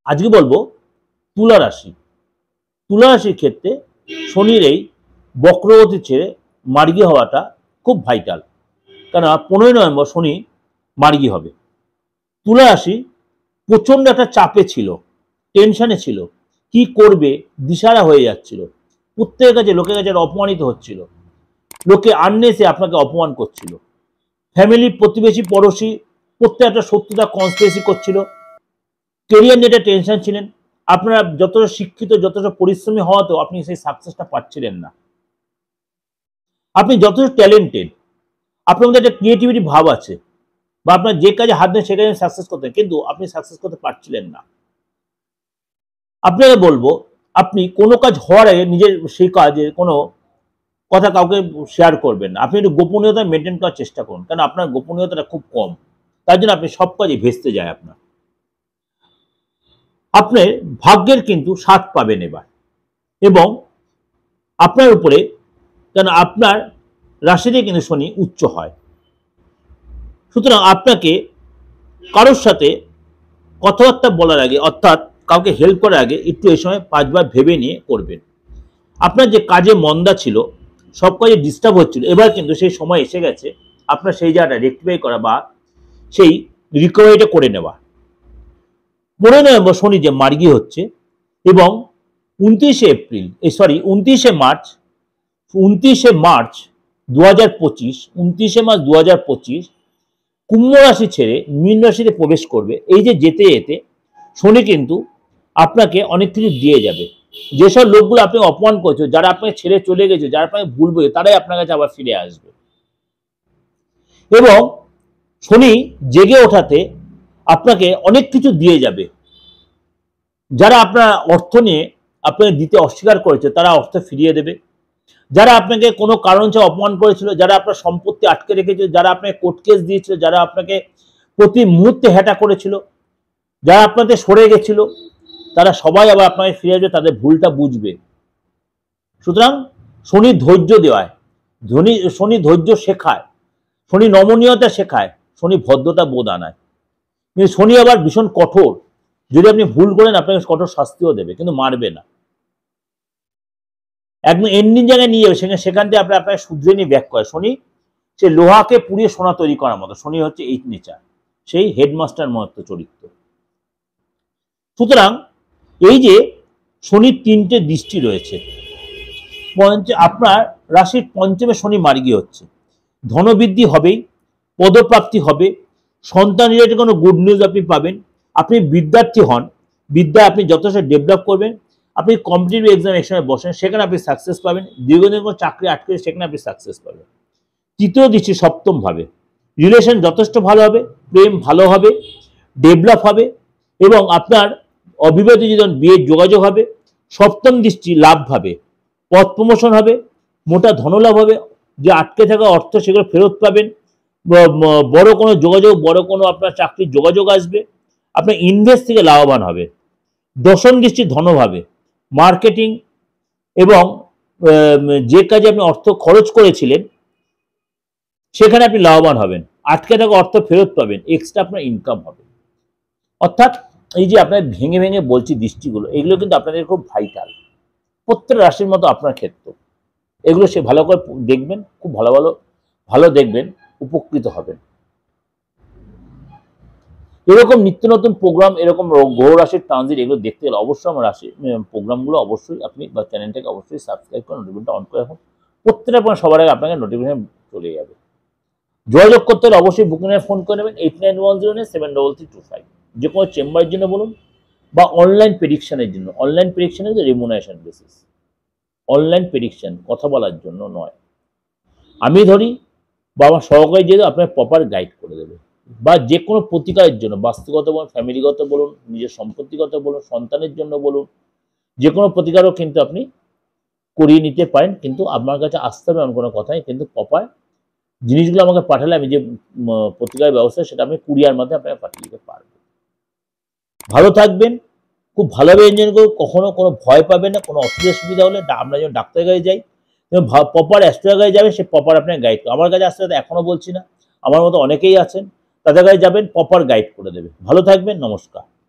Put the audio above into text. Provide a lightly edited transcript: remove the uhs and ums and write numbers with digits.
আজকে বলবো তুলা রাশি। তুলা রাশির ক্ষেত্রে শনির এই বক্রগতি ছেড়ে মার্গী হওয়াটা খুব ভাইটাল, কারণ 15ই নভেম্বর শনি মার্গী হবে। তুলা রাশি প্রচন্ড একটা চাপে ছিল, টেনশনে ছিল, কি করবে দিশারা হয়ে যাচ্ছিল, প্রত্যেকের কাছে লোকের কাছে অপমানিত হচ্ছিল, লোকে আননেসে আপনাকে অপমান করছিল, ফ্যামিলি প্রতিবেশী পড়োশি প্রত্যেকটা শত্রুতা কনস্পিরেসি করছিল, কেরিয়ার নিয়ে একটা টেনশন ছিলেন, আপনারা যতটা শিক্ষিত যতটা পরিশ্রমী হওয়াতেও আপনি সেই সাকসেসটা পাচ্ছিলেন না। আপনি যথেষ্ট ট্যালেন্টেড, আপনার মধ্যে একটা ক্রিয়েটিভিটি ভাব আছে, বা আপনার যে কাজে হাত দেন সে কাজে সাকসেস করতেন, কিন্তু আপনি সাকসেস করতে পারছিলেন না। আপনাকে বলবো আপনি কোনো কাজ হওয়ার আগে নিজের সেই কাজের কোনো কথা কাউকে শেয়ার করবেন না। আপনি একটু গোপনীয়তা মেনটেন করার চেষ্টা করুন, কারণ আপনার গোপনীয়তাটা খুব কম, তার জন্য আপনি সব কাজে ভেস্তে যায় আপনার। আপনার ভাগ্যের কিন্তু সাথ পাবেন এবার, এবং আপনার উপরে, কারণ আপনার রাশিতে কিন্তু শনি উচ্চ হয়, সুতরাং আপনাকে কারোর সাথে কথাবার্তা বলার আগে, অর্থাৎ কাউকে হেল্প করার আগে একটু এই সময় 5 বার ভেবে নিয়ে করবেন। আপনার যে কাজে মন্দা ছিল, সব কাজে ডিস্টার্ব হচ্ছিল, এবার কিন্তু সেই সময় এসে গেছে আপনার সেই জায়গাটা রেক্টিফাই করা বা সেই রিকভারিটা করে নেওয়া। 15 নভেম্বর শনি যে মার্গী হচ্ছে, এবং 29শে মার্চ 2025, 29শে মার্চ 2025 কুম্ভ রাশি ছেড়ে মীন রাশিতে প্রবেশ করবে। এই যে যেতে যেতে শনি কিন্তু আপনাকে অনেক কিছু দিয়ে যাবে। যেসব লোকগুলো আপনি অপমান করছো, যারা আপনাকে ছেড়ে চলে গেছে, যারা আপনাকে ভুল বোঝে, তারাই আপনার কাছে আবার ফিরে আসবে। এবং শনি জেগে ওঠাতে আপনাকে অনেক কিছু দিয়ে যাবে। যারা আপনার অর্থ নিয়ে আপনাকে দিতে অস্বীকার করেছে, তারা অর্থ ফিরিয়ে দেবে। যারা আপনাকে কোনো কারণ ছাড়া অপমান করেছিল, যারা আপনার সম্পত্তি আটকে রেখেছিল, যারা আপনাকে কোর্ট কেস দিয়েছিল, যারা আপনাকে প্রতি মুহূর্তে হ্যাটা করেছিল, যারা আপনাদের সরে গেছিল, তারা সবাই আবার আপনাকে ফিরে আসবে, তাদের ভুলটা বুঝবে। সুতরাং শনি ধৈর্য দেওয়ায়, শনি ধৈর্য শেখায়, শনি নমনীয়তা শেখায়, শনি ভদ্রতা বোধ আনায়। কিন্তু শনি আবার ভীষণ কঠোর, যদি আপনি ভুল করেন আপনাকে কঠোর শাস্তিও দেবে, কিন্তু মারবে না, একদম এন্ডিং জায়গায় নিয়ে যাবে, সেখান থেকে আপনাকে শুধরে নিয়ে ব্যাক করে। শনি সে লোহাকে পুড়িয়ে সোনা তৈরি করার মতো, শনি হচ্ছে এই নেচার, সেই হেডমাস্টার মতো চরিত্র। সুতরাং এই যে শনির 3টে দৃষ্টি রয়েছে, আপনার রাশির 5মে শনি মার্গী হচ্ছে, ধনবৃদ্ধি হবেই, পদপ্রাপ্তি হবে, সন্তান রিলেটেড কোনো গুড নিউজ আপনি পাবেন। আপনি বিদ্যার্থী হন, বিদ্যা আপনি যথেষ্ট ডেভেলপ করবেন। আপনি কম্পিটিটিভ এক্সাম একসময় বসেন, সেখানে আপনি সাকসেস পাবেন। দীর্ঘদিন কোনো চাকরি আটকে, সেখানে আপনি সাকসেস পাবেন। 3য় দৃষ্টি 7ম ভাবে, রিলেশন যথেষ্ট ভালো হবে, প্রেম ভালো হবে, ডেভেলপ হবে, এবং আপনার অবিবাহিত জীবন বিয়ের যোগাযোগ হবে। 7ম দৃষ্টি লাভ হবে, পদ প্রমোশন হবে, মোটা ধনলাভ হবে, যে আটকে থাকা অর্থ সেগুলো ফেরত পাবেন, বড় কোনো যোগাযোগ, বড় কোনো আপনার চাকরির যোগাযোগ আসবে, আপনার ইনভেস্ট থেকে লাভবান হবে। 10ম দৃষ্টি ধনভাবে, মার্কেটিং এবং যে কাজে আপনি অর্থ খরচ করেছিলেন সেখানে আপনি লাভবান হবেন, আটকে থাকা অর্থ ফেরত পাবেন, এক্সট্রা আপনার ইনকাম হবে। অর্থাৎ এই যে আপনার ভেঙে ভেঙে বলছি দৃষ্টিগুলো, এগুলো কিন্তু আপনাদের খুব ভাইটাল, প্রত্যেক রাশির মতো আপনার ক্ষেত্র। এগুলো সে ভালো করে দেখবেন, খুব ভালো দেখবেন, উপকৃত হবেন। এরকম নিত্য নতুন প্রোগ্রাম, এরকম গ্রহ রাশির ট্রানজিট, এগুলো দেখতে গেলে অবশ্যই আমার রাশি প্রোগ্রামগুলো অবশ্যই আপনি বা চ্যানেলটাকে অবশ্যই সাবস্ক্রাইব করে নোটিফিকেশনটা অন করে রাখুন। প্রত্যেকটা সবার আগে আপনাকে নোটিফিকেশন চলে যাবে। যোগাযোগ করতে হলে অবশ্যই বুকিংয়ে ফোন করে নেবেন 8910973325। যে কোনো চেম্বারের জন্য বলুন, বা অনলাইন প্রেডিকশনের জন্য। অনলাইন প্রেডিকশনের রেমুনারেশন বেসিস, অনলাইন প্রেডিকশন কথা বলার জন্য নয়। আমি ধরি বা আমার সহকারী যেহেতু আপনার প্রপার গাইড করে দেবে, বা যে কোনো প্রতিকারের জন্য, বাস্তুগত বলুন, ফ্যামিলিগত বলুন, নিজের সম্পত্তিগত বলুন, সন্তানের জন্য বলুন, যে কোনো প্রতিকারও কিন্তু আপনি করিয়ে নিতে পারেন। কিন্তু আপনার কাছে আসতে হবে এমন কোনো কথাই, কিন্তু প্রপার জিনিসগুলো আমাকে পাঠালে আমি যে প্রতিকারের ব্যবস্থা সেটা আমি কুরিয়ার মাধ্যমে আপনাকে পাঠিয়ে দিতে পারবো। ভালো থাকবেন, খুব ভালোভাবে এনজয় করুন, কখনো কোনো ভয় পাবেন না। কোনো অসুবিধা সুবিধা হলে আমরা যখন ডাক্তারের কাছে যাই, প্রপার অ্যাস্ট্রোলজার কাছে যাবেন, সে প্রপার আপনাকে গাইড করবে। আমার কাছে আসতে এখনো বলছি না, আমার মতো অনেকেই আছেন, তাদের কাছে যাবেন, প্রপার গাইড করে দেবে। ভালো থাকবেন, নমস্কার।